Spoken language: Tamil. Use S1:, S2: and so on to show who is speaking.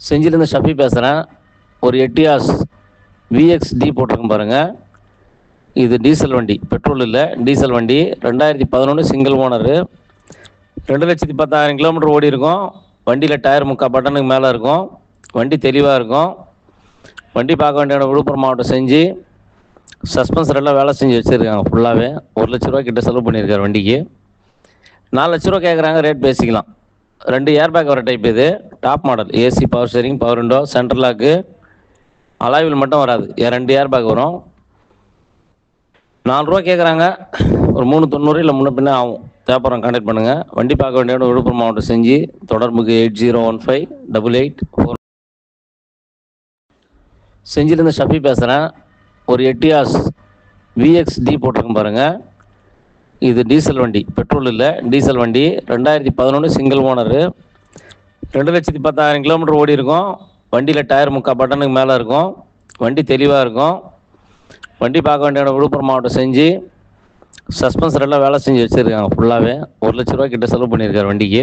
S1: செஞ்சிலேருந்து ஷஃபி பேசுகிறேன். ஒரு எட்டியாஸ் விஎக்ஸ்டி போட்டிருக்கேன் பாருங்கள். இது டீசல் வண்டி, பெட்ரோல் இல்லை, டீசல் வண்டி. 2011 சிங்கிள் ஓனரு. 2,10,000 கிலோமீட்டர் ஓடி இருக்கும். வண்டியில் டயர் 3/4 பட்டனுக்கு மேலே இருக்கும். வண்டி தெளிவாக இருக்கும். வண்டி பார்க்க வேண்டிய இடம் விழுப்புரம் மாவட்டம் செஞ்சு. சஸ்பென்சர் எல்லாம் வேலை செஞ்சு வச்சுருக்காங்க ஃபுல்லாகவே. 1 லட்ச ரூபா கிட்ட செலவு பண்ணியிருக்காரு வண்டிக்கு. 4 லட்ச ரூபா கேட்குறாங்க, ரேட் பேசிக்கலாம். 2 ஏர் பேக் வர டைப். இது top model. AC, power steering, power window, central lock, alloy wheel மட்டும் வராது. 2 ஏர் பேக் வரும். 4 ரூபா கேட்குறாங்க. ஒரு 390 இல்லை முன்ன பின்ன ஆகும். தேவைப்படுறோம், கான்டாக்ட் பண்ணுங்கள். வண்டி பார்க்க வேண்டிய இடம் விழுப்புரம் மாவட்டம் செஞ்சு. தொடர்புக்கு 80158884. செஞ்சிலேருந்து ஷஃபி பேசுகிறேன். ஒரு எட்டியாஸ் விஎக்ஸ்டி போட்டிருக்கேன் பாருங்கள். இது டீசல் வண்டி, பெட்ரோல் இல்லை, டீசல் வண்டி. 2011 சிங்கிள் ஓனரு. 2,10,000 கிலோமீட்டர் ஓடி இருக்கும். வண்டியில் டயர் 3/4 பட்டனுக்கு மேலே இருக்கும். வண்டி தெளிவாக இருக்கும். வண்டி பார்க்க வேண்டிய இடம் விழுப்புரம் மாவட்டம் செஞ்சு. சஸ்பென்சர் எல்லாம் வேலை செஞ்சு வச்சுருக்காங்க ஃபுல்லாகவே. 1 லட்ச ரூபா கிட்ட செலவு பண்ணியிருக்காரு வண்டிக்கு.